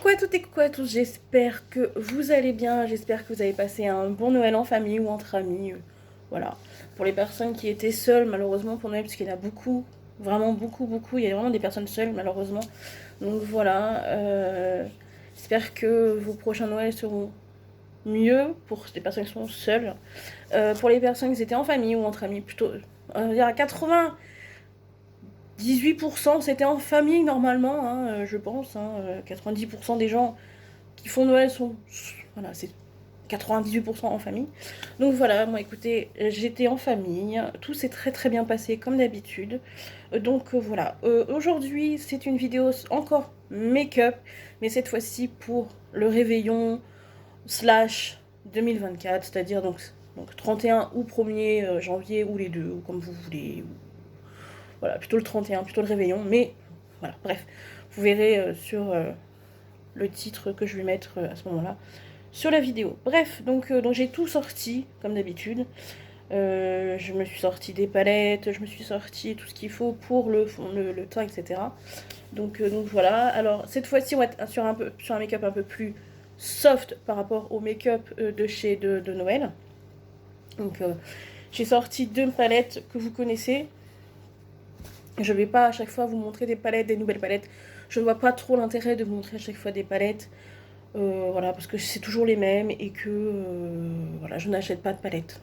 Coucou à toutes et coucou à tous, j'espère que vous allez bien, j'espère que vous avez passé un bon Noël en famille ou entre amis, voilà. Pour les personnes qui étaient seules, malheureusement pour Noël, parce qu'il y en a beaucoup, vraiment beaucoup, il y a vraiment des personnes seules malheureusement. Donc voilà, j'espère que vos prochains Noëls seront mieux pour les personnes qui sont seules. Pour les personnes qui étaient en famille ou entre amis, plutôt, on va dire à 18% c'était en famille normalement, hein, je pense. 90% des gens qui font Noël sont. Voilà, c'est 98% en famille. Donc voilà, moi écoutez, j'étais en famille, tout s'est très bien passé comme d'habitude. Donc voilà, aujourd'hui c'est une vidéo encore make-up, mais cette fois-ci pour le réveillon slash 2024, c'est-à-dire donc 31 ou 1er janvier ou les deux, ou comme vous voulez. Voilà, plutôt le 31, plutôt le réveillon, mais voilà, bref, vous verrez sur le titre que je vais mettre à ce moment-là sur la vidéo. Bref, donc j'ai tout sorti, comme d'habitude. Je me suis sorti des palettes, je me suis sorti tout ce qu'il faut pour le teint, etc. Donc voilà, alors cette fois-ci on va être sur un make-up un peu plus soft par rapport au make-up de Noël. Donc j'ai sorti 2 palettes que vous connaissez. Je vais pas à chaque fois vous montrer des palettes, des nouvelles palettes. Je ne vois pas trop l'intérêt de vous montrer à chaque fois des palettes. Voilà, parce que c'est toujours les mêmes et que voilà, je n'achète pas de palettes.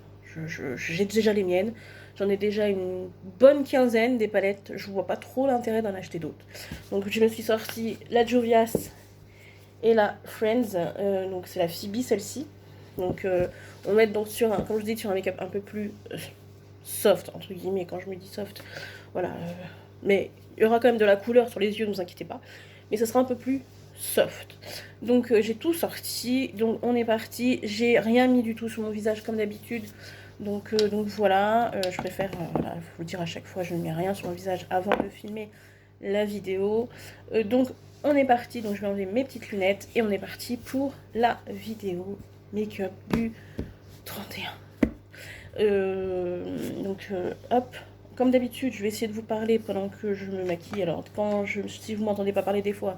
J'ai déjà les miennes. J'en ai déjà une bonne quinzaine des palettes. Je vois pas trop l'intérêt d'en acheter d'autres. Donc je me suis sortie la Jovias et la Friends. Donc c'est la Phoebe celle-ci. Donc on va être donc sur un, comme je dis, sur un make-up un peu plus soft entre guillemets. Quand je me dis soft, voilà. Mais il y aura quand même de la couleur sur les yeux, ne vous inquiétez pas. Mais ça sera un peu plus soft. Donc j'ai tout sorti, donc on est parti. J'ai rien mis du tout sur mon visage comme d'habitude. Donc voilà, je préfère voilà, vous le dire à chaque fois, je ne mets rien sur mon visage avant de filmer la vidéo. Donc on est parti, donc je vais enlever mes petites lunettes et on est parti pour la vidéo make-up du 31. Hop, comme d'habitude, je vais essayer de vous parler pendant que je me maquille. Alors, si vous m'entendez pas parler des fois,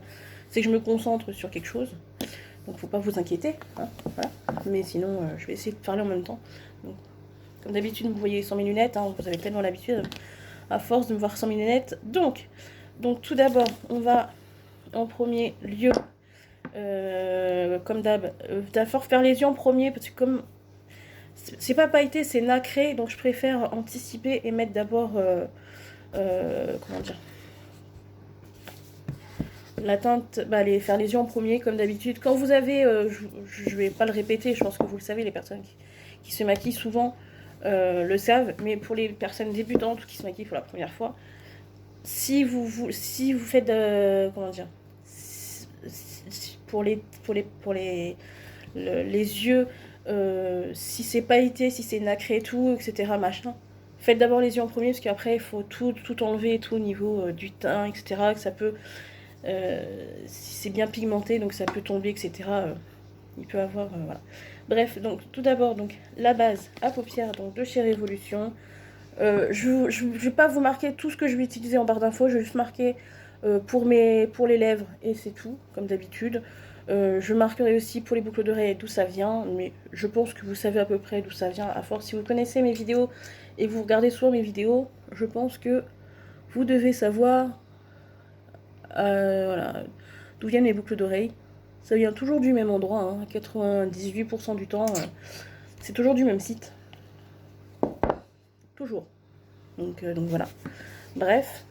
c'est que je me concentre sur quelque chose. Donc, faut pas vous inquiéter. Hein, voilà. Mais sinon, je vais essayer de parler en même temps. Donc, comme d'habitude, vous voyez sans mes lunettes. Hein, vous avez tellement l'habitude, à force de me voir sans mes lunettes. Donc tout d'abord, on va en premier lieu, comme d'hab, d'abord faire les yeux en premier. Parce que comme c'est pas pailleté, c'est nacré, donc je préfère anticiper et mettre d'abord comment dire, la teinte, faire les yeux en premier comme d'habitude. Quand vous avez, je vais pas le répéter, je pense que vous le savez, les personnes qui se maquillent souvent le savent, mais pour les personnes débutantes qui se maquillent pour la première fois, si vous faites comment dire, pour les yeux, si c'est pailleté, si c'est nacré et tout, etc. machin, faites d'abord les yeux en premier parce qu'après il faut tout enlever, tout au niveau du teint, etc. Que ça peut, si c'est bien pigmenté, donc ça peut tomber, etc. Il peut avoir, voilà. Bref, donc tout d'abord, donc la base à paupières donc de chez Révolution. Je vais pas vous marquer tout ce que je vais utiliser en barre d'infos, je vais juste marquer pour les lèvres et c'est tout, comme d'habitude. Je marquerai aussi pour les boucles d'oreilles d'où ça vient, mais je pense que vous savez à peu près d'où ça vient. À force, si vous connaissez mes vidéos et vous regardez souvent mes vidéos, je pense que vous devez savoir voilà, d'où viennent mes boucles d'oreilles. Ça vient toujours du même endroit, hein, 98% du temps, c'est toujours du même site. Toujours. Donc voilà. Bref.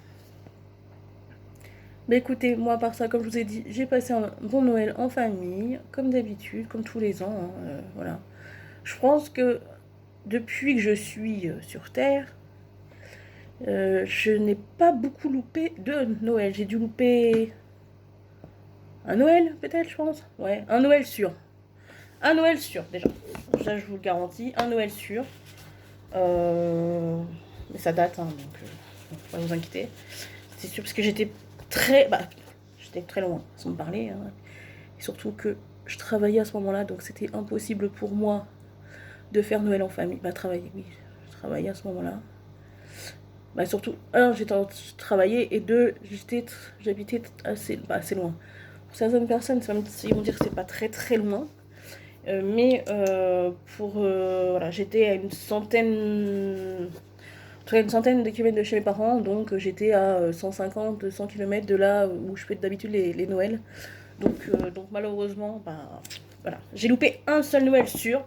Bah écoutez, moi à part ça, comme je vous ai dit, j'ai passé un bon Noël en famille, comme d'habitude, comme tous les ans, hein, voilà. Je pense que depuis que je suis sur Terre, je n'ai pas beaucoup loupé de Noël. J'ai dû louper un Noël, peut-être, je pense. Ouais, un Noël sûr. Un Noël sûr, déjà. Ça, je vous le garantis, un Noël sûr. Mais ça date, hein, donc faut pas vous inquiéter. C'est sûr, parce que j'étais très loin, sans me parler. Hein. Et surtout que je travaillais à ce moment-là, donc c'était impossible pour moi de faire Noël en famille. Travailler, oui, je travaillais à ce moment-là. Surtout, un, je travaillais, et deux, j'habitais assez loin. certaines personnes, ils vont dire que c'est pas très très loin. Mais voilà, j'étais à une centaine de kilomètres de chez mes parents, donc j'étais à 150-200 km de là où je fais d'habitude les Noëls. Donc malheureusement, bah, voilà. J'ai loupé un seul Noël sûr.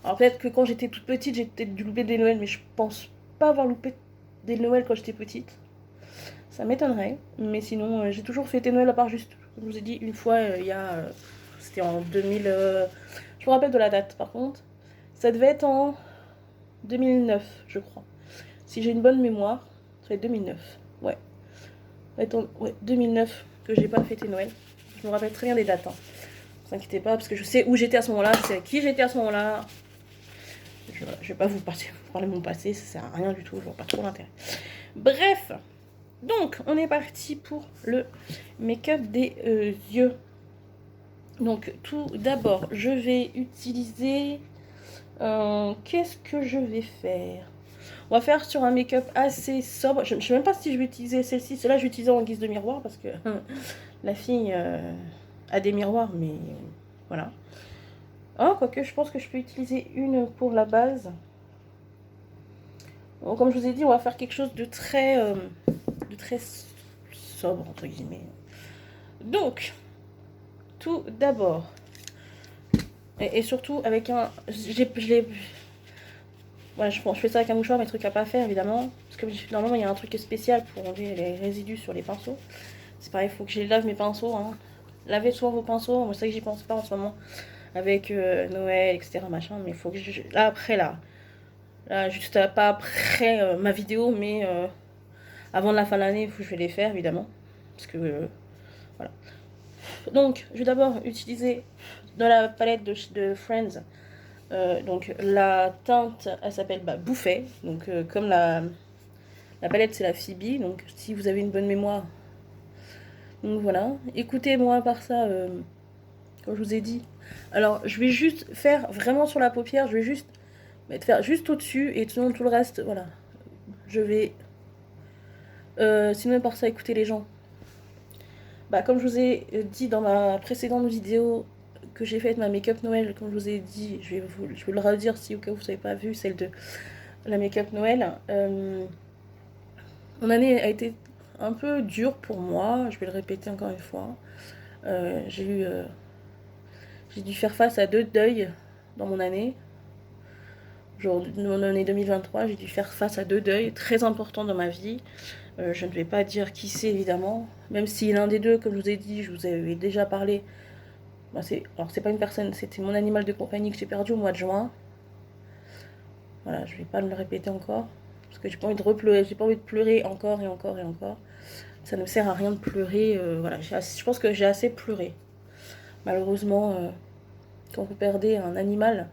Alors peut-être que quand j'étais toute petite, j'ai peut-être dû louper des Noëls, mais je pense pas avoir loupé des Noëls quand j'étais petite. Ça m'étonnerait, mais sinon j'ai toujours fêté Noël à part juste, comme je vous ai dit, une fois il y a... c'était en 2000... je me rappelle de la date par contre. Ça devait être en 2009, je crois. Si j'ai une bonne mémoire, ça va être 2009. Ouais. Ouais, 2009 que j'ai pas fêté Noël. Je me rappelle très bien des dates. Hein. Ne vous inquiétez pas, parce que je sais où j'étais à ce moment-là, je sais avec qui j'étais à ce moment-là. Je vais pas vous parler de mon passé, ça sert à rien du tout, je vois pas trop l'intérêt. Bref, donc on est parti pour le make-up des yeux. Donc tout d'abord, je vais utiliser... qu'est-ce que je vais faire? On va faire sur un make-up assez sobre. Je ne sais même pas si je vais utiliser celle-ci. Celle-là, je vais utiliser en guise de miroir parce que la fille a des miroirs, mais voilà. Oh, quoique, je pense que je peux utiliser une pour la base. Bon, comme je vous ai dit, on va faire quelque chose de très sobre, entre guillemets. Donc, tout d'abord, et surtout avec un... Voilà, je fais ça avec un mouchoir, mes trucs à pas faire évidemment. Parce que normalement il y a un truc spécial pour enlever les résidus sur les pinceaux. C'est pareil, il faut que je les lave mes pinceaux. Hein. Lavez souvent vos pinceaux, moi c'est que j'y pense pas en ce moment. Avec Noël, etc. machin. Mais il faut que je... Là après, là juste pas après ma vidéo, mais avant la fin de l'année, il faut que je vais les faire évidemment. Parce que voilà. Donc je vais d'abord utiliser dans la palette de Friends. Donc la teinte, elle s'appelle Bouffet. Donc comme la palette c'est la Phoebe. Donc si vous avez une bonne mémoire. Donc voilà. Écoutez-moi par ça, comme je vous ai dit. Alors je vais juste faire vraiment sur la paupière. Je vais juste faire juste au-dessus. Et sinon tout le reste, voilà. Je vais... sinon par ça, écoutez les gens. Comme je vous ai dit dans ma précédente vidéo... que j'ai fait ma make-up Noël, comme je vous ai dit, je vais le redire si au cas où vous n'avez pas vu celle de la make-up Noël. Mon année a été un peu dure pour moi, je vais le répéter encore une fois. J'ai dû faire face à 2 deuils dans mon année. Genre, mon année 2023, j'ai dû faire face à 2 deuils très importants dans ma vie. Je ne vais pas dire qui c'est évidemment, même si l'un des deux, comme je vous ai dit, je vous avais déjà parlé. Alors c'est pas une personne, c'était mon animal de compagnie que j'ai perdu au mois de juin. Voilà, je vais pas me le répéter encore. Parce que j'ai pas envie de pleurer encore et encore et encore. Ça ne sert à rien de pleurer. Voilà, je pense que j'ai assez pleuré. Malheureusement, quand vous perdez un animal,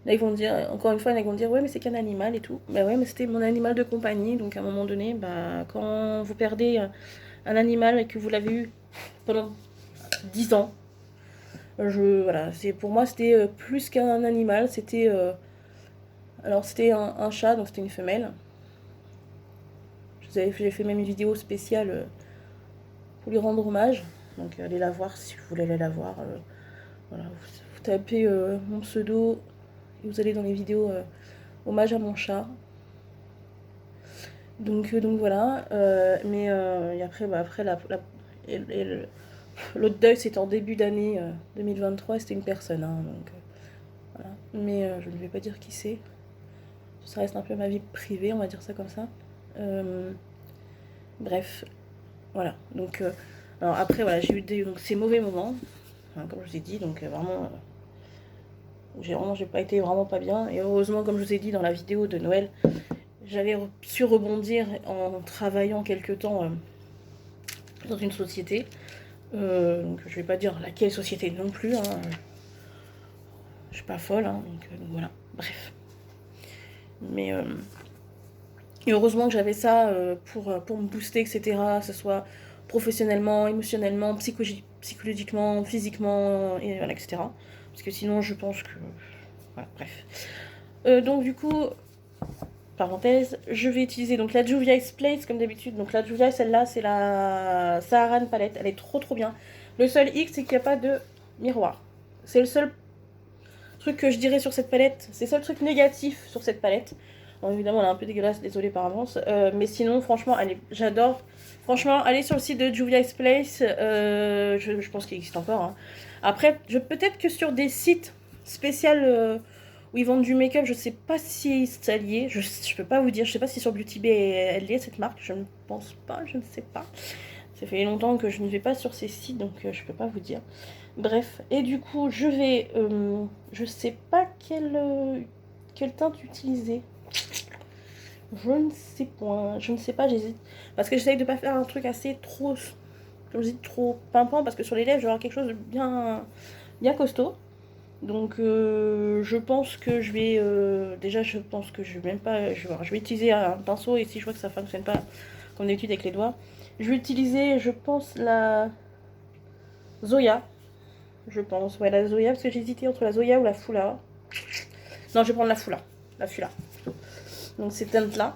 là ils vont dire, encore une fois, ils vont dire ouais mais c'est qu'un animal et tout. Bah ouais mais c'était mon animal de compagnie, donc à un moment donné, quand vous perdez un animal et que vous l'avez eu pendant 10 ans, voilà, pour moi c'était plus qu'un animal, c'était alors c'était un chat, donc c'était une femelle. J'ai fait même une vidéo spéciale pour lui rendre hommage, donc allez la voir si vous voulez aller la voir. Voilà, vous tapez mon pseudo et vous allez dans les vidéos hommage à mon chat. Donc voilà, mais et après l'autre deuil c'était en début d'année 2023, c'était une personne, hein, donc voilà. Mais je ne vais pas dire qui c'est. Ça reste un peu ma vie privée, on va dire ça comme ça. Bref, voilà. Donc alors après voilà, j'ai eu ces mauvais moments, hein, comme je vous ai dit, donc vraiment j'ai pas été vraiment pas bien. Et heureusement, comme je vous ai dit dans la vidéo de Noël, j'avais su rebondir en travaillant quelque temps dans une société. Donc je vais pas dire laquelle société non plus, hein. Je suis pas folle, hein, donc voilà, bref. Mais et heureusement que j'avais ça pour me booster, etc. Que ce soit professionnellement, émotionnellement, psychologiquement, physiquement, et voilà, etc. Parce que sinon je pense que... Voilà, bref. Donc du coup... Parenthèse, je vais utiliser donc la Juvia's Place comme d'habitude. Donc la Juvia's, celle-là, c'est la Saharan palette. Elle est trop bien. Le seul X, c'est qu'il n'y a pas de miroir. C'est le seul truc que je dirais sur cette palette. C'est le seul truc négatif sur cette palette. Bon, évidemment, elle est un peu dégueulasse, désolée par avance. Mais sinon, franchement, j'adore. Franchement, allez sur le site de Juvia's Place. Je pense qu'il existe encore. Hein. Après, peut-être que sur des sites spéciaux où ils vendent du make-up, je sais pas si ça y est. Je peux pas vous dire. Je sais pas si sur Beauty Bay elle y est, cette marque. Je ne pense pas, je ne sais pas. Ça fait longtemps que je ne vais pas sur ces sites, donc je peux pas vous dire. Bref, et du coup, je vais... je sais pas quelle teinte utiliser. Je ne sais point. Je ne sais pas, j'hésite. Parce que j'essaye de pas faire un truc assez trop... Comme je dis, trop pimpant. Parce que sur les lèvres, je vais avoir quelque chose de bien costaud. Donc, je pense que je vais... déjà, je pense que je vais même pas... Je vais utiliser un pinceau. Et si je vois que ça fonctionne pas comme d'habitude avec les doigts... Je vais utiliser, je pense, la Zoya. Je pense, ouais, la Zoya, parce que j'ai hésité entre la Zoya ou la Fula. Non, je vais prendre la Fula. La Fula. Donc, ces teintes-là.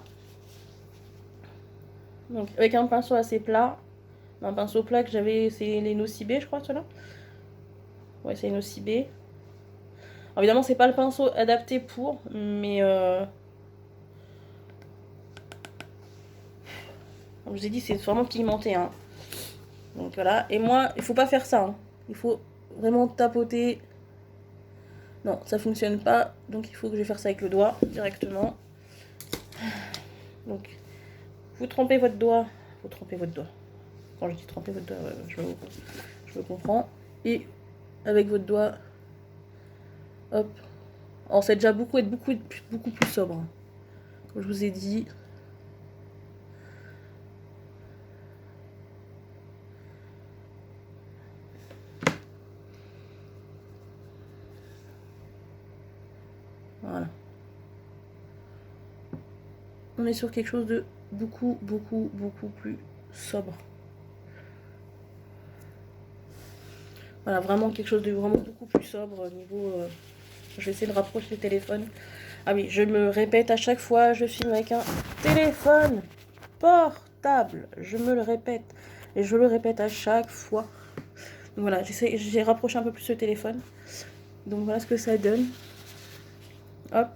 Donc, avec un pinceau assez plat. Un pinceau plat que j'avais, c'est les Nocibé, je crois, ceux-là. Ouais, c'est les Nocibé. Évidemment, c'est pas le pinceau adapté pour, mais... Comme je vous ai dit, c'est vraiment pigmenté, hein. Donc, voilà. Et moi, il faut pas faire ça, hein. Il faut vraiment tapoter. Non, ça fonctionne pas. Donc, il faut que je vais faire ça avec le doigt, directement. Donc, vous trempez votre doigt. Vous trempez votre doigt. Quand je dis tremper votre doigt, je me comprends. Et avec votre doigt, hop. Alors, c'est déjà beaucoup plus sobre. Comme je vous ai dit. Voilà. On est sur quelque chose de beaucoup plus sobre. Voilà, vraiment quelque chose de vraiment beaucoup plus sobre au niveau... je vais essayer de rapprocher le téléphone. Ah oui, je me répète à chaque fois, je filme avec un téléphone portable. Je me le répète. Et je le répète à chaque fois. Donc voilà, j'ai rapproché un peu plus le téléphone. Donc voilà ce que ça donne. Hop.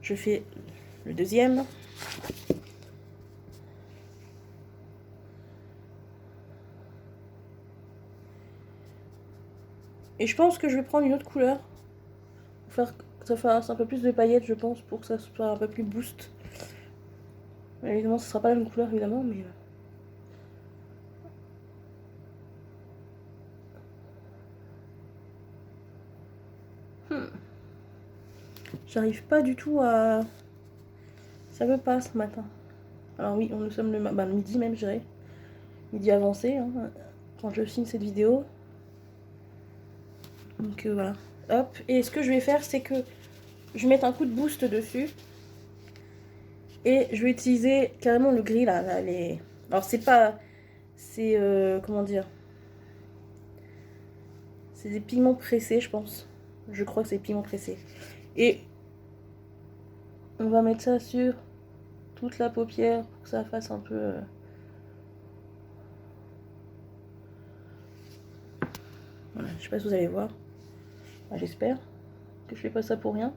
Je fais le deuxième. Et je pense que je vais prendre une autre couleur. Pour faire que ça fasse un peu plus de paillettes, je pense, pour que ça soit un peu plus boost. Mais évidemment, ce sera pas la même couleur, évidemment, mais... J'arrive pas du tout à... Ça veut pas ce matin. Alors oui, nous sommes le midi même, je dirais. Midi avancé, hein, quand je filme cette vidéo. Donc voilà. Hop. Et ce que je vais faire, c'est que je vais mettre un coup de boost dessus. Et je vais utiliser carrément le gris là. Alors c'est pas... C'est... comment dire? C'est des pigments pressés, je pense. Je crois que c'est des pigments pressés. Et on va mettre ça sur toute la paupière pour que ça fasse un peu... Voilà, je sais pas si vous allez voir. Enfin, j'espère que je fais pas ça pour rien.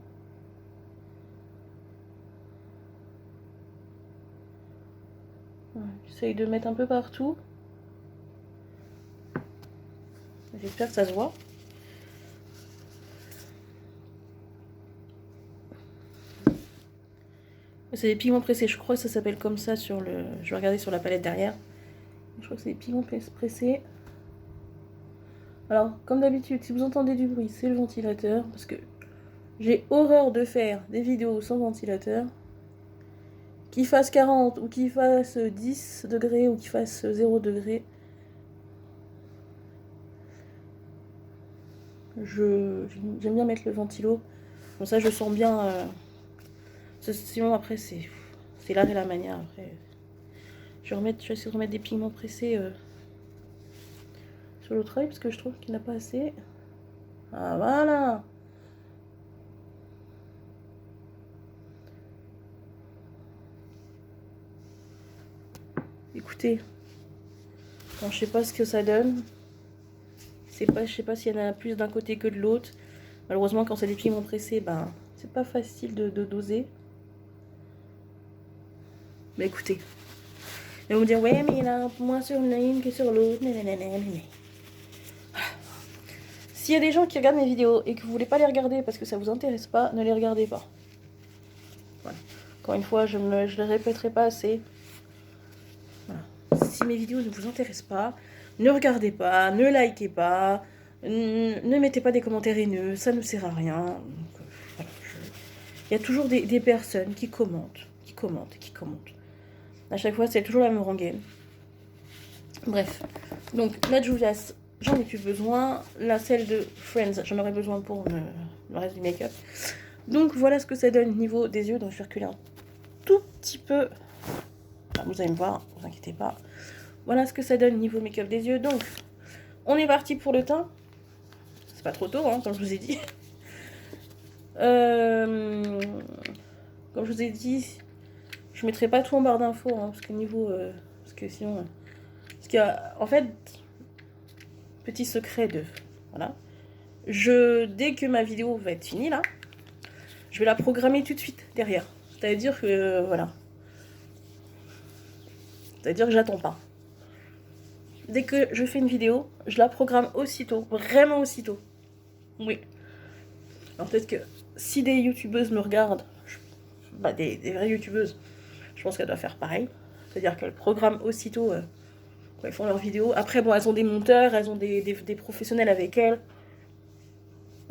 Voilà, j'essaye de mettre un peu partout. J'espère que ça se voit. C'est des pigments pressés, je crois que ça s'appelle comme ça sur le... Je vais regarder sur la palette derrière. Je crois que c'est des pigments pressés. Alors, comme d'habitude, si vous entendez du bruit, c'est le ventilateur. Parce que j'ai horreur de faire des vidéos sans ventilateur. Qu'il fasse 40 ou qu'il fasse 10 degrés ou qu'il fasse 0 degré. J'aime bien mettre le ventilo. Comme ça, je sens bien... Sinon, après, c'est l'art et la manière. Après, je vais essayer de remettre des pigments pressés sur l'autre œil parce que je trouve qu'il n'a pas assez. Ah, voilà. Écoutez, bon, je sais pas ce que ça donne. Je sais pas s'il y en a plus d'un côté que de l'autre. Malheureusement, quand c'est des pigments tressés, ben, c'est pas facile de doser. Mais écoutez, ils vont me dire, ouais, mais il y en a moins sur l'une que sur l'autre. S'il y a des gens qui regardent mes vidéos et que vous voulez pas les regarder parce que ça vous intéresse pas, ne les regardez pas. Voilà. Encore une fois, je ne le répéterai pas assez. Voilà. Si mes vidéos ne vous intéressent pas, ne regardez pas, ne likez pas, ne mettez pas des commentaires haineux, ça ne sert à rien. Donc, voilà, il y a toujours des personnes qui commentent. À chaque fois, c'est toujours la même rengaine. Bref. Donc, la Juvia's, j'en ai plus besoin. La celle de Friends, j'en aurais besoin pour le reste du make-up. Donc, voilà ce que ça donne au niveau des yeux. Donc, je vais reculer un tout petit peu. Enfin, vous allez me voir, ne vous inquiétez pas. Voilà ce que ça donne au niveau make-up des yeux. Donc, on est parti pour le teint. C'est pas trop tôt, hein, comme je vous ai dit. Comme je vous ai dit, je mettrai pas tout en barre d'infos, hein, parce que niveau... parce que sinon... parce que, en fait, petit secret de... Voilà. Dès que ma vidéo va être finie, là, je vais la programmer tout de suite, derrière. C'est-à-dire que... voilà. C'est-à-dire que j'attends pas. Dès que je fais une vidéo, je la programme aussitôt. Vraiment aussitôt. Oui. Alors peut-être que si des youtubeuses me regardent, bah des vraies youtubeuses, je pense qu'elles doivent faire pareil. C'est-à-dire qu'elles programment aussitôt quand elles font leurs vidéos. Après, bon, elles ont des monteurs, elles ont des professionnels avec elles.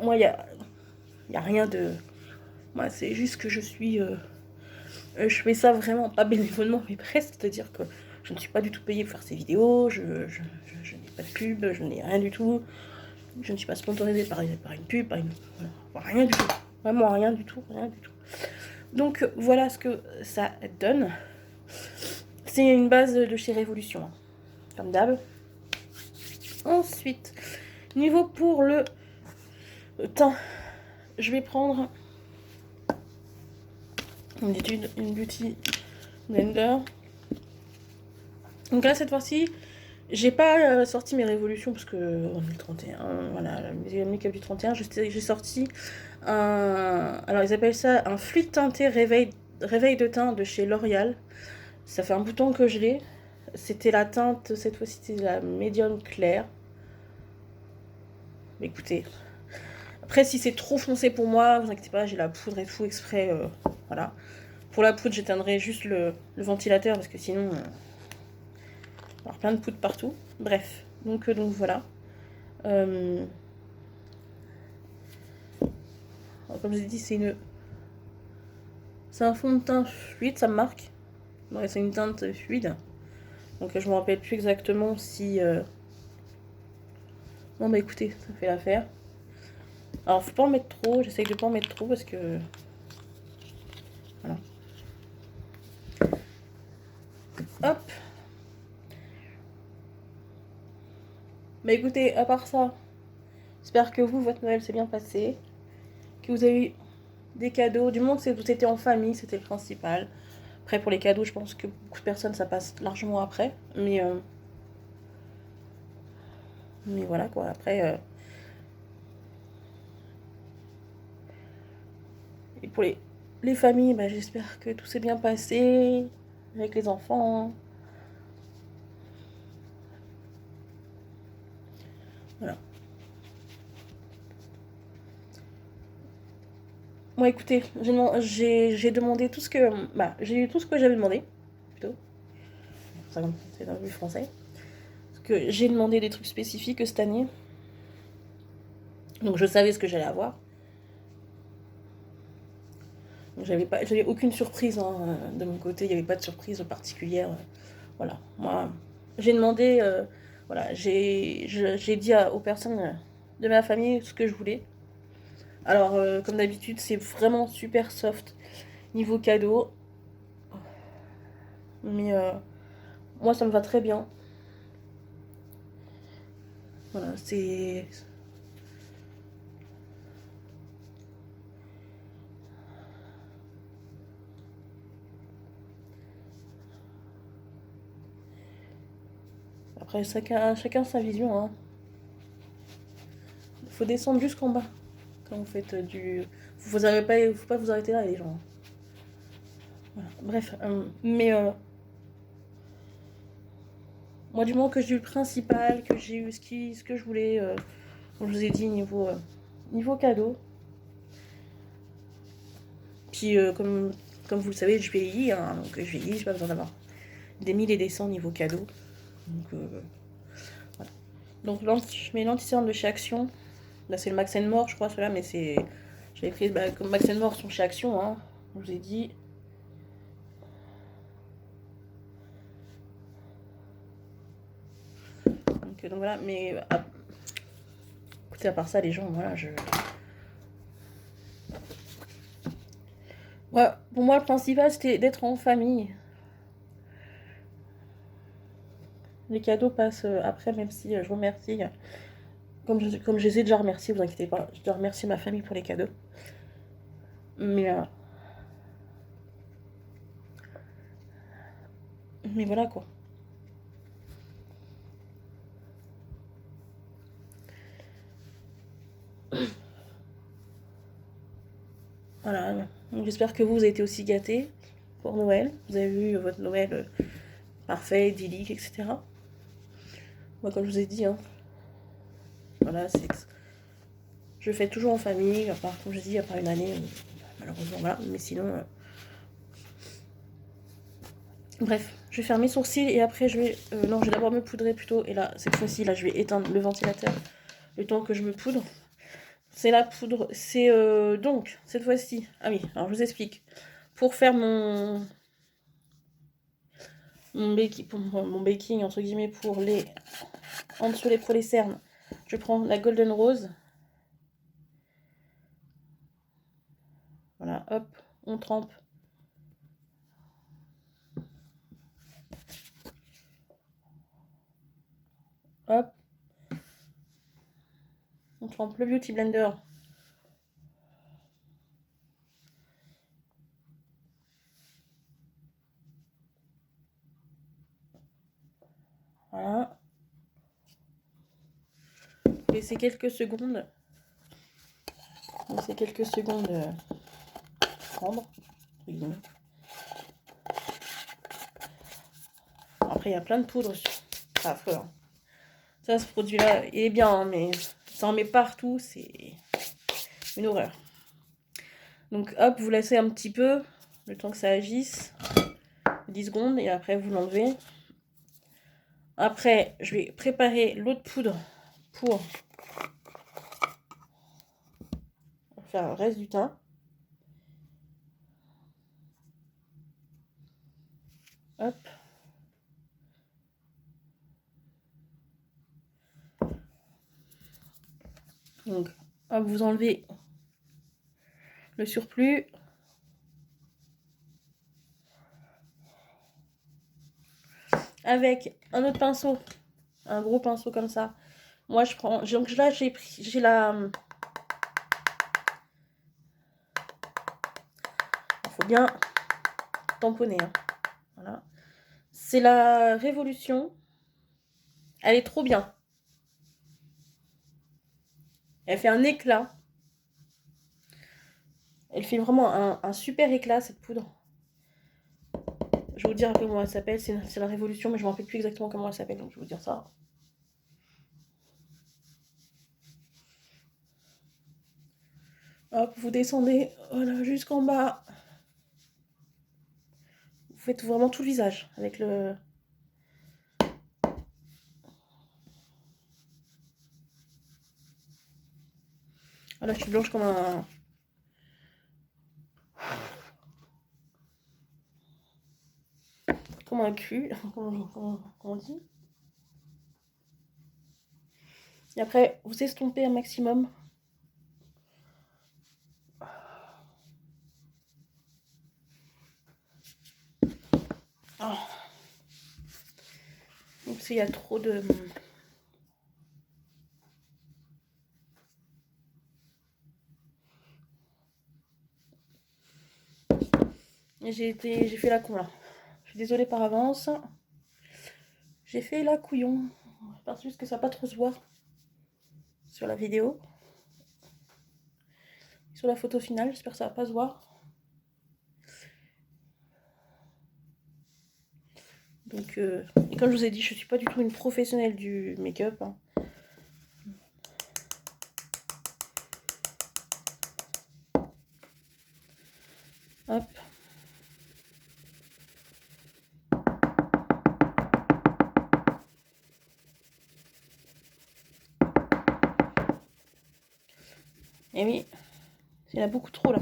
Moi, il y a rien de... Moi, c'est juste que je suis... je fais ça vraiment, pas bénévolement, mais presque. C'est-à-dire que je ne suis pas du tout payée pour faire ces vidéos, je n'ai pas de pub, je n'ai rien du tout. Je ne suis pas sponsorisée par une pub, rien du tout. Vraiment rien du tout, rien du tout. Donc voilà ce que ça donne. C'est une base de chez Révolution, hein, comme d'hab. Ensuite, niveau pour le teint, je vais prendre une Beauty Blender. Donc là, cette fois-ci, j'ai pas sorti mes révolutions parce que on est le 31, voilà, mes make-up du 31, j'ai sorti un... Alors, ils appellent ça un fluide teinté réveil de teint de chez L'Oréal. Ça fait un bout de temps que je l'ai. C'était la teinte, cette fois-ci, c'était la médium claire. Mais écoutez, après, si c'est trop foncé pour moi, vous inquiétez pas, j'ai la poudre et tout exprès, voilà. Pour la poudre, j'éteindrai juste le ventilateur parce que sinon... alors, plein de poudre partout. Bref, donc voilà. Alors, comme je vous ai dit, c'est un fond de teint fluide, ça me marque. Ouais, c'est une teinte fluide. Donc je me rappelle plus exactement si... Non bah écoutez, ça fait l'affaire. Alors faut pas en mettre trop, j'essaye de pas en mettre trop parce que... Voilà. Hop. Bah écoutez, à part ça, j'espère que votre Noël s'est bien passé. Que vous avez eu des cadeaux. Du moment que vous étiez en famille, c'était le principal. Après pour les cadeaux, je pense que beaucoup de personnes, ça passe largement après. Mais voilà quoi, après... Et pour les familles, bah, j'espère que tout s'est bien passé avec les enfants. Voilà. Moi, écoutez, j'ai demandé tout ce que... Bah, j'ai eu tout ce que j'avais demandé, plutôt. Ça, c'est dans le français. Parce que j'ai demandé des trucs spécifiques cette année. Donc, je savais ce que j'allais avoir. J'avais aucune surprise hein, de mon côté, il n'y avait pas de surprise particulière. Voilà, moi, j'ai demandé, voilà, j'ai dit aux personnes de ma famille ce que je voulais. Alors, comme d'habitude, c'est vraiment super soft niveau cadeau. Mais moi, ça me va très bien. Voilà, c'est... Après, chacun sa vision, hein. faut descendre jusqu'en bas quand vous faites du... Faut pas vous arrêter là, les gens. Voilà. Bref, moi, du moment que j'ai eu le principal, que j'ai eu ce que je voulais, comme je vous ai dit, niveau cadeau. Puis, comme vous le savez, je vieillis, hein, donc je vieillis, j'ai pas besoin d'avoir des 1000 et des 100 niveau cadeau. Donc, voilà. Donc, je mets l'anti-cerne de chez Action. Là, c'est le Max More, je crois, celui-là, mais c'est... J'avais pris, comme Max More sont chez Action, hein, je vous ai dit. Donc voilà, mais... écoutez, à part ça, les gens, voilà, ouais, pour moi, le principal, c'était d'être en famille. Les cadeaux passent après, même si je remercie... Comme je les ai déjà remerciés, vous inquiétez pas, je dois remercier ma famille pour les cadeaux. Mais voilà, quoi. Voilà, j'espère que vous avez été aussi gâtés pour Noël. Vous avez vu votre Noël parfait, idyllique, etc. Moi, comme je vous ai dit, hein, voilà, je fais toujours en famille, à part, comme je dis, à part une année, malheureusement, voilà. Mais sinon, bref, je vais faire mes sourcils et après je vais, non, je vais d'abord me poudrer plutôt. Et là, cette fois-ci, là, je vais éteindre le ventilateur le temps que je me poudre. C'est la poudre, c'est donc cette fois-ci. Ah oui, alors je vous explique. Pour faire mon baking entre guillemets pour les cernes, je prends la Golden Rose. Voilà, hop, on trempe. Hop. On trempe le Beauty Blender. Voilà. Laissez quelques secondes. Laissez quelques secondes prendre. Après, il y a plein de poudre. C'est affreux. Hein. Ça, ce produit-là, il est bien, hein, mais ça en met partout. C'est une horreur. Donc, hop, vous laissez un petit peu, le temps que ça agisse. 10 secondes, et après, vous l'enlevez. Après, je vais préparer l'autre poudre pour faire le reste du teint. Hop. Donc, hop, vous enlevez le surplus. Avec un autre pinceau, un gros pinceau comme ça. Moi, je prends... Donc là, j'ai la... Il faut bien tamponner. Hein. Voilà. C'est la Révolution. Elle est trop bien. Elle fait un éclat. Elle fait vraiment un super éclat, cette poudre. Je vais vous dire un peu comment elle s'appelle. C'est la Révolution, mais je ne me rappelle plus exactement comment elle s'appelle. Donc, je vais vous dire ça. Hop, vous descendez voilà, jusqu'en bas. Vous faites vraiment tout le visage avec le... Voilà, je suis blanche comme un... Comme un cul, comment on dit. Et après, vous estompez un maximum. Oh. Donc s'il y a trop de... J'ai fait la con là. Je suis désolée par avance. J'ai fait la couillon. Parce que ça va pas trop se voir sur la vidéo. sur la photo finale. J'espère que ça va pas se voir. Donc, et comme je vous ai dit, je suis pas du tout une professionnelle du make-up. Hein. Hop. Et oui, il y en a beaucoup trop là.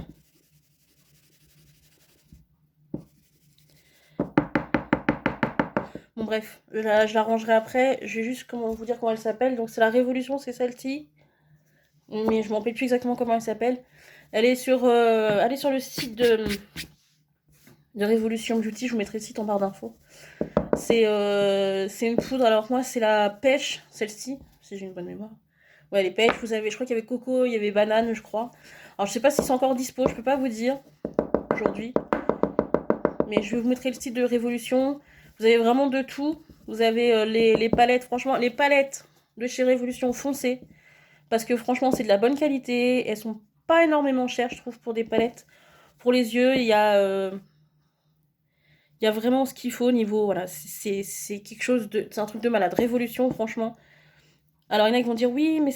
Bon bref, je la rangerai après. Je vais juste vous dire comment elle s'appelle. Donc c'est la Révolution, c'est celle-ci. Mais je m'en rappelle plus exactement comment elle s'appelle. Elle est sur le site de Révolution Beauty. Je vous mettrai le site en barre d'infos. C'est une poudre. Alors moi c'est la pêche, celle-ci, si j'ai une bonne mémoire. Ouais, les pêches, vous avez, je crois qu'il y avait coco, il y avait banane, je crois. Alors je sais pas si c'est encore dispo, je peux pas vous dire aujourd'hui. Mais je vous mettrai le site de Révolution. Vous avez vraiment de tout. Vous avez les palettes, franchement, les palettes de chez Révolution foncées. Parce que franchement, c'est de la bonne qualité. Elles sont pas énormément chères, je trouve, pour des palettes. Pour les yeux, il y a vraiment ce qu'il faut au niveau. Voilà, c'est quelque chose de. C'est un truc de malade. Révolution, franchement. Alors, il y en a qui vont dire oui, mais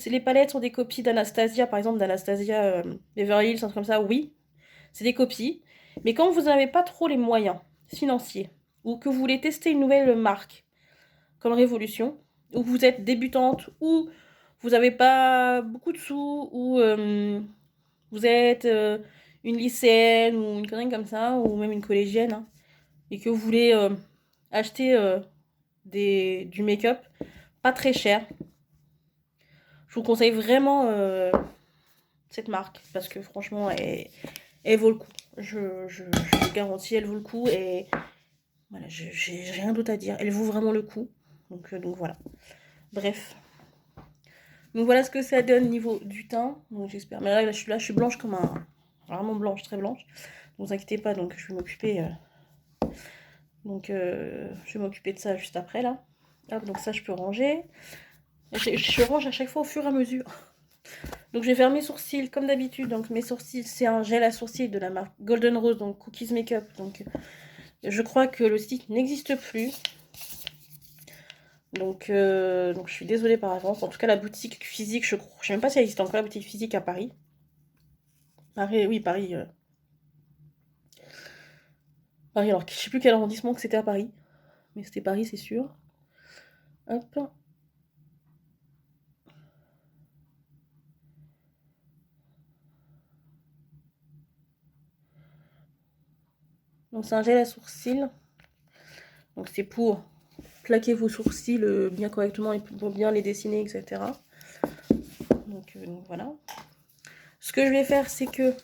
les palettes sont des copies d'Anastasia, par exemple, d'Anastasia Beverly Hills, un truc comme ça. Oui, c'est des copies. Mais quand vous n'avez pas trop les moyens financiers, ou que vous voulez tester une nouvelle marque, comme Révolution, ou que vous êtes débutante, ou vous n'avez pas beaucoup de sous, ou vous êtes une lycéenne, ou une connerie comme ça, ou même une collégienne, hein, et que vous voulez acheter du make-up pas très cher, je vous conseille vraiment cette marque, parce que franchement, elle vaut le coup. Je vous garantis, elle vaut le coup, et voilà, j'ai rien d'autre à dire. Elle vaut vraiment le coup. Donc voilà. Bref. Donc voilà ce que ça donne niveau du teint. Donc j'espère. Mais là, je suis blanche comme un. Vraiment blanche, très blanche. Ne vous inquiétez pas, donc je vais m'occuper. Je vais m'occuper de ça juste après là. Hop, donc ça je peux ranger. Je range à chaque fois au fur et à mesure. Donc je vais faire mes sourcils comme d'habitude. Donc mes sourcils, c'est un gel à sourcils de la marque Golden Rose, donc Cookies Makeup. Donc je crois que le site n'existe plus. Donc je suis désolée par avance. En tout cas, la boutique physique, je sais même pas si elle existe encore, la boutique physique à Paris. Paris, oui, Paris. Paris, alors je sais plus quel arrondissement que c'était à Paris. Mais c'était Paris, c'est sûr. Hop. Donc c'est un gel à sourcils. Donc c'est pour plaquer vos sourcils bien correctement et pour bien les dessiner, etc. Donc voilà. Ce que je vais faire, c'est que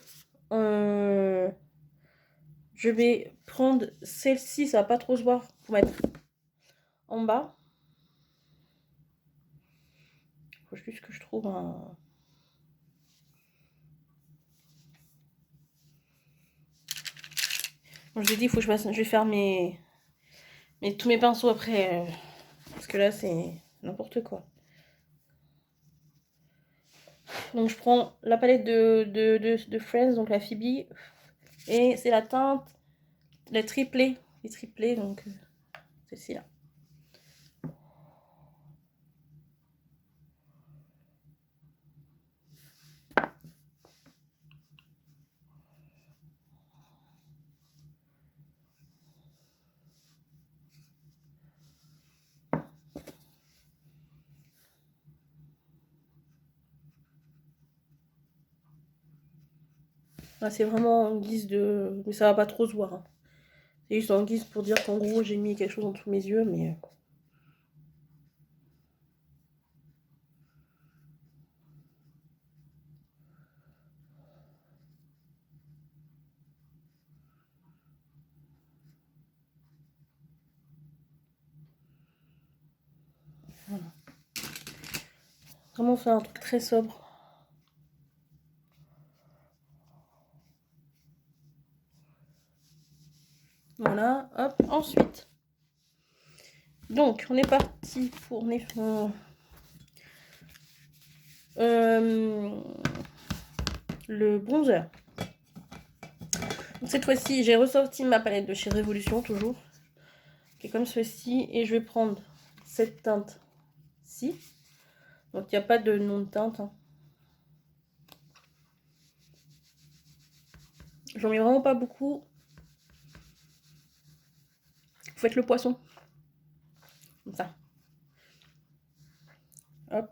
je vais prendre celle-ci, ça va pas trop se voir, pour mettre en bas. Il faut juste que je trouve un... Bon, je vous ai dit, il faut que je vais faire tous mes pinceaux après. Parce que là, c'est n'importe quoi. Donc je prends la palette de Friends, donc la Phoebe. Et c'est la teinte, la triplée. Les triplés, donc celle-ci là. Là, c'est vraiment en guise de... Mais ça va pas trop se voir. Hein. C'est juste en guise pour dire qu'en gros, j'ai mis quelque chose en dessous de mes yeux, mais... Voilà. Vraiment faire un truc très sobre. Voilà, hop, ensuite. Donc, on est parti pour mes... le bronzer. Donc, cette fois-ci, j'ai ressorti ma palette de chez Révolution, toujours, qui est comme ceci, et je vais prendre cette teinte-ci. Donc, il n'y a pas de nom de teinte, hein. J'en mets vraiment pas beaucoup. Vous faites le poisson. Comme ça. Hop.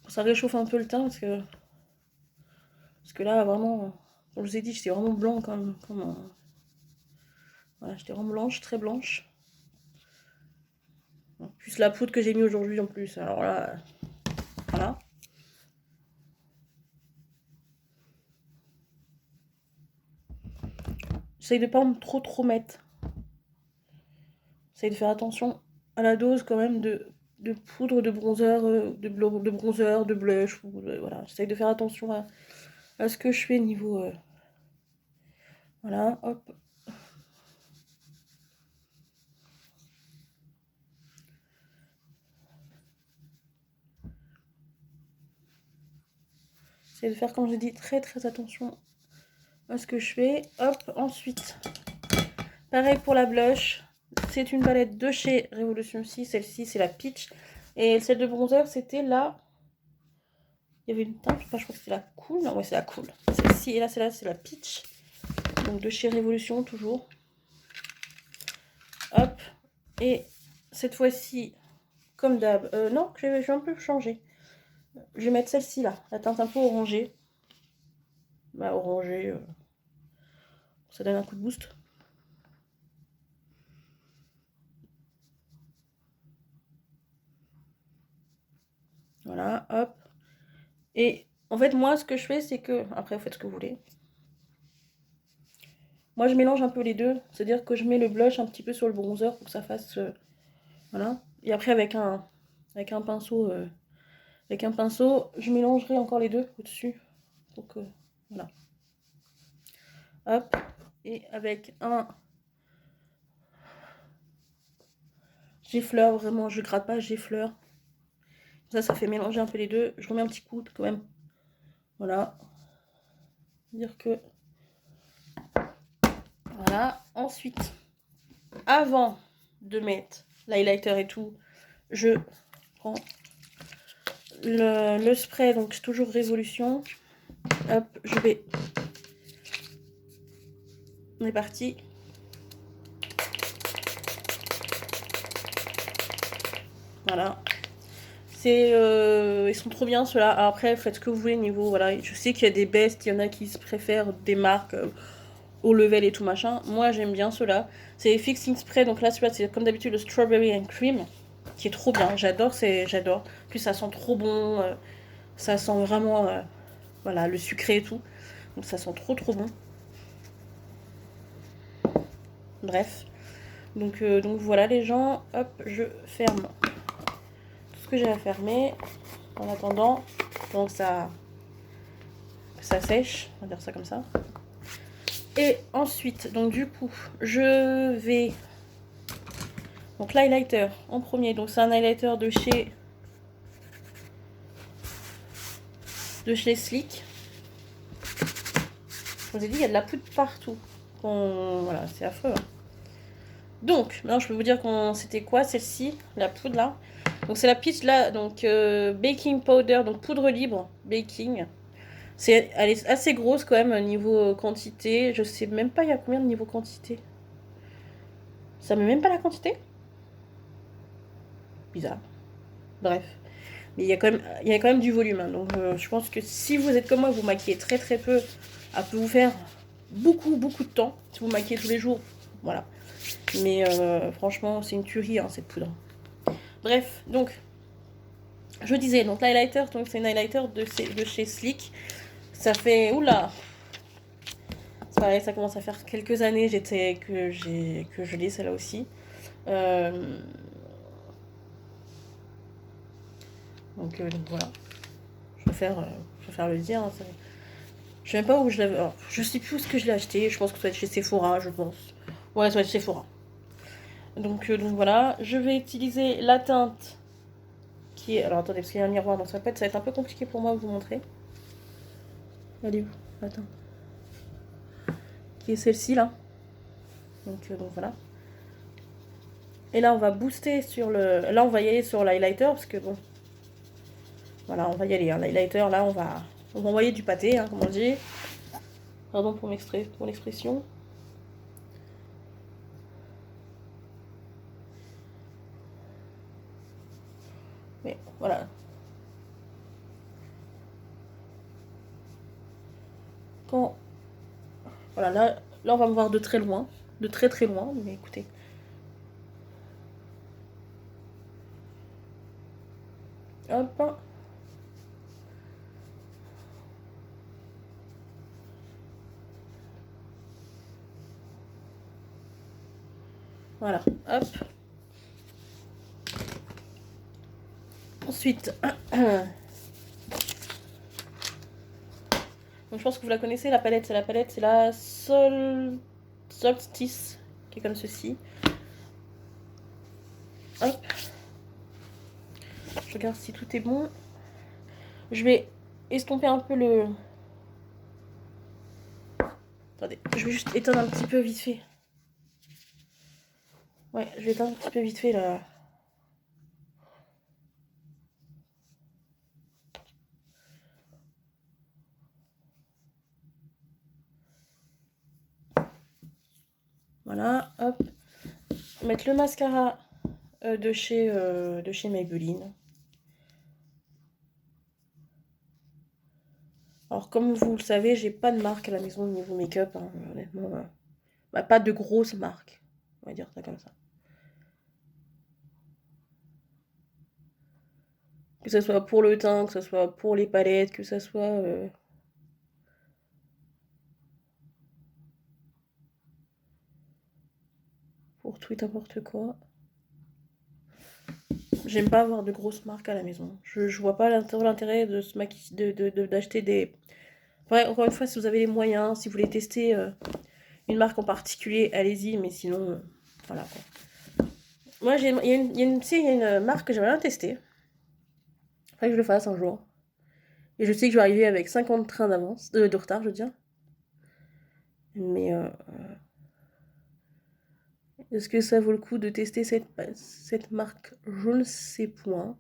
Ça réchauffe un peu le teint parce que là, vraiment, comme je vous ai dit, j'étais vraiment blanc comme voilà, j'étais vraiment blanche, très blanche. En plus la poudre que j'ai mis aujourd'hui en plus. Alors là, voilà. J'essaye de pas trop mettre. J'essaye de faire attention à la dose quand même de poudre, de bronzer, de blush. Voilà, j'essaye de faire attention à ce que je fais niveau... voilà, hop. J'essaye de faire, comme je dis, très attention à ce que je fais. Hop, ensuite, pareil pour la blush. C'est une palette de chez Révolution aussi. Celle-ci, c'est la Peach. Et celle de bronzer, c'était la... Il y avait une teinte, je crois que c'était la Cool. Non, ouais, c'est la Cool. Celle-ci, et là, celle-là, c'est la Peach. Donc de chez Révolution, toujours. Hop. Et cette fois-ci, comme d'hab... non, je vais un peu changer. Je vais mettre celle-ci, là. La teinte un peu orangée. Bah, orangée... ça donne un coup de boost. Voilà, hop. Et en fait, moi, ce que je fais, c'est que... Après, vous faites ce que vous voulez. Moi, je mélange un peu les deux. C'est-à-dire que je mets le blush un petit peu sur le bronzer pour que ça fasse... voilà. Et après, avec un pinceau... je mélangerai encore les deux au-dessus. Donc, voilà. Hop. Et avec un... J'effleure, vraiment, je gratte pas, j'effleure. Ça fait mélanger un peu les deux. Je remets un petit coup quand même. Voilà. Dire que... Voilà. Ensuite, avant de mettre l'highlighter et tout, je prends le spray, donc c'est toujours Révolution. Hop, je vais... On est parti. Voilà. Ils sont trop bien ceux-là. Après, faites ce que vous voulez niveau... Voilà, je sais qu'il y a des bestes, il y en a qui se préfèrent des marques au level et tout machin. Moi, j'aime bien ceux-là. C'est les Fixing Spray, donc là, celui-là, c'est comme d'habitude le Strawberry and Cream, qui est trop bien. J'adore, j'adore. Puis ça sent trop bon. Ça sent vraiment, voilà, le sucré et tout. Donc ça sent trop bon. Bref. Donc voilà les gens. Hop, je ferme tout ce que j'ai à fermer. En attendant, donc ça sèche. On va dire ça comme ça. Et ensuite, donc du coup, je vais... Donc l'highlighter en premier. Donc c'est un highlighter de chez Sleek. Je vous ai dit, il y a de la poudre partout. Voilà, c'est affreux. Hein. Donc, maintenant je peux vous dire c'était quoi celle-ci, la poudre là. Donc c'est la Peach là, donc baking powder, donc poudre libre, baking. Elle est assez grosse quand même niveau quantité. Je sais même pas il y a combien de niveau quantité. Ça met même pas la quantité. Bizarre. Bref. Mais il y a quand même du volume. Hein. Donc je pense que si vous êtes comme moi, vous maquillez très peu, elle peut vous faire beaucoup de temps. Si vous maquillez tous les jours, voilà. Mais franchement, c'est une tuerie hein, cette poudre. Bref, donc je disais, donc l'highlighter, donc c'est une highlighter de chez Sleek. Ça fait, oula, c'est pareil, ça commence à faire quelques années que je l'ai celle-là aussi. Donc voilà, je préfère le dire. Hein, je sais même pas où je l'avais. Je sais plus où ce que je l'ai acheté. Je pense que ça doit être chez Sephora, je pense. Ouais, ça doit être chez Sephora. Donc voilà, je vais utiliser la teinte qui est... Alors attendez, parce qu'il y a un miroir, donc ça va être un peu compliqué pour moi de vous montrer. Elle est où? Attends. Qui est celle-ci là. Donc voilà. Et là on va booster sur le... Là on va y aller sur l'highlighter parce que bon... Voilà, on va y aller. Hein. L'highlighter là on va envoyer du pâté, hein, comme on dit. Pardon pour l'expression. Mais voilà. Quand... Voilà, là on va me voir de très loin. De très très loin, mais écoutez. Hop. Voilà, hop. Ensuite, donc je pense que vous la connaissez, la palette, c'est la Solstice, qui est comme ceci. Hop. Je regarde si tout est bon. Je vais estomper un peu le... Attendez, je vais juste éteindre un petit peu vite fait. Ouais, je vais éteindre un petit peu vite fait là. Voilà, hop. Mettre le mascara de chez Maybelline. Alors comme vous le savez, j'ai pas de marque à la maison au niveau make-up, hein, honnêtement. Bah, pas de grosse marque, on va dire ça comme ça. Que ce soit pour le teint, que ce soit pour les palettes, que ce soit... pour tout et n'importe quoi. J'aime pas avoir de grosses marques à la maison. Je vois pas l'intérêt de se maquiller, d'acheter des... Ouais, encore une fois, si vous avez les moyens, si vous voulez tester une marque en particulier, allez-y, mais sinon, voilà quoi. Moi, il y a une marque que j'aimerais bien tester. Faudrait que je le fasse un jour. Et je sais que je vais arriver avec 50 trains d'avance, de retard, je veux dire. Mais est-ce que ça vaut le coup de tester cette marque? Je ne sais point.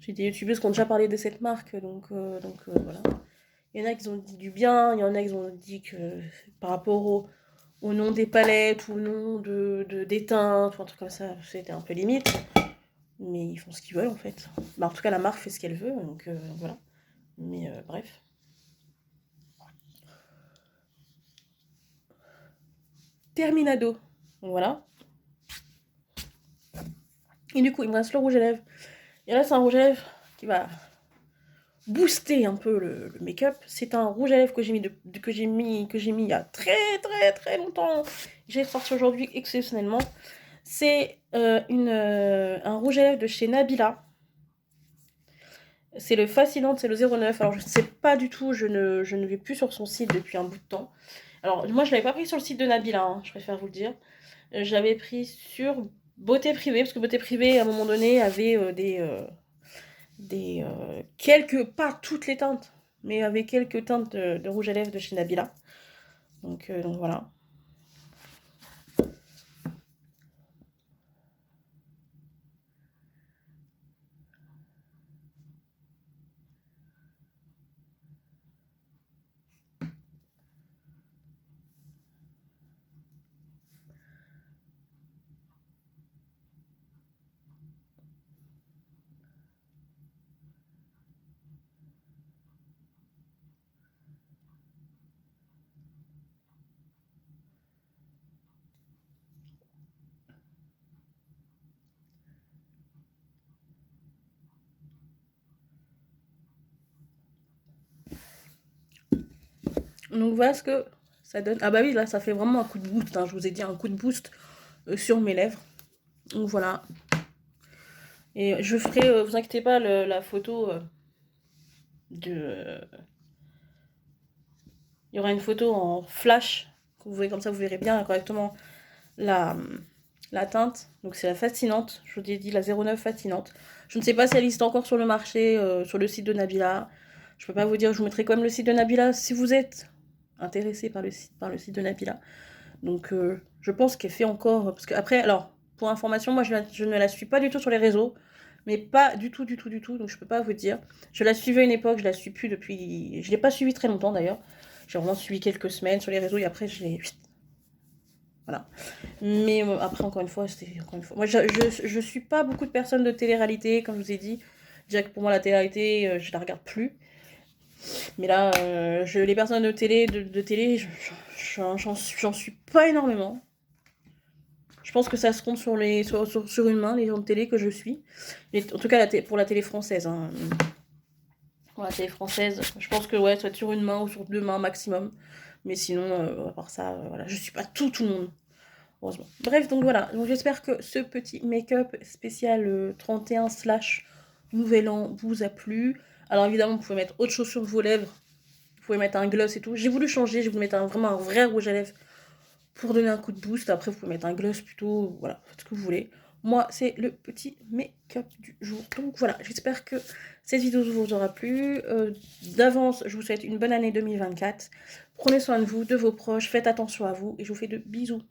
J'ai des youtubeuses qui ont déjà parlé de cette marque, donc voilà. Il y en a qui ont dit du bien, il y en a qui ont dit que par rapport au nom des palettes ou au nom des teintes ou un truc comme ça, c'était un peu limite. Mais ils font ce qu'ils veulent en fait. Bah, en tout cas, la marque fait ce qu'elle veut, donc voilà. Mais bref. Terminado. Donc voilà. Et du coup, il me reste le rouge à lèvres. Et là, c'est un rouge à lèvres qui va booster un peu le make-up. C'est un rouge à lèvres que j'ai mis, que j'ai mis il y a très très très longtemps. J'ai sorti aujourd'hui exceptionnellement. C'est un rouge à lèvres de chez Nabila. C'est le Fascinante, c'est le 09. Alors je sais pas du tout, je ne vais plus sur son site depuis un bout de temps. Alors moi je l'avais pas pris sur le site de Nabila, hein, je préfère vous le dire. J'avais pris sur Beauté Privée, parce que Beauté Privée à un moment donné avait quelques, pas toutes les teintes, mais avait quelques teintes de rouge à lèvres de chez Nabila. Donc voilà. Donc voilà ce que ça donne. Ah bah oui, là ça fait vraiment un coup de boost, hein. Je vous ai dit un coup de boost sur mes lèvres. Donc voilà. Et je ferai, vous inquiétez pas, la photo de... Il y aura une photo en flash, que vous voyez comme ça, vous verrez bien correctement la, la teinte. Donc c'est la fascinante, je vous ai dit la 09 fascinante. Je ne sais pas si elle existe encore sur le marché, sur le site de Nabila. Je peux pas vous dire, je vous mettrai quand même le site de Nabila si vous êtes intéressé par le site de Nabila. Donc je pense qu'elle fait encore, parce que après, alors pour information, moi je ne la suis pas du tout sur les réseaux, mais pas du tout, donc je peux pas vous dire. Je la suivais à une époque, je la suis plus depuis, je l'ai pas suivie très longtemps d'ailleurs. J'ai vraiment suivi quelques semaines sur les réseaux et après je l'ai, voilà. Mais après encore une fois, c'était encore une fois. Moi je suis pas beaucoup de personnes de télé-réalité, comme je vous ai dit. Déjà que pour moi la télé-réalité, je la regarde plus. Mais là, les personnes de télé, j'en suis pas énormément. Je pense que ça se compte sur une main, les gens de télé que je suis. Mais en tout cas, pour la télé française. Hein. Pour la télé française, je pense que ouais, soit sur une main ou sur 2 mains maximum. Mais sinon, à part ça, voilà, je suis pas tout le monde. Heureusement. Bref, donc voilà. Donc j'espère que ce petit make-up spécial 31 / Nouvel An vous a plu. Alors évidemment, vous pouvez mettre autre chose sur vos lèvres. Vous pouvez mettre un gloss et tout. J'ai voulu changer, j'ai voulu mettre vraiment un vrai rouge à lèvres pour donner un coup de boost. Après, vous pouvez mettre un gloss plutôt. Voilà, faites ce que vous voulez. Moi, c'est le petit make-up du jour. Donc voilà, j'espère que cette vidéo vous aura plu. D'avance, je vous souhaite une bonne année 2024. Prenez soin de vous, de vos proches, faites attention à vous et je vous fais de bisous.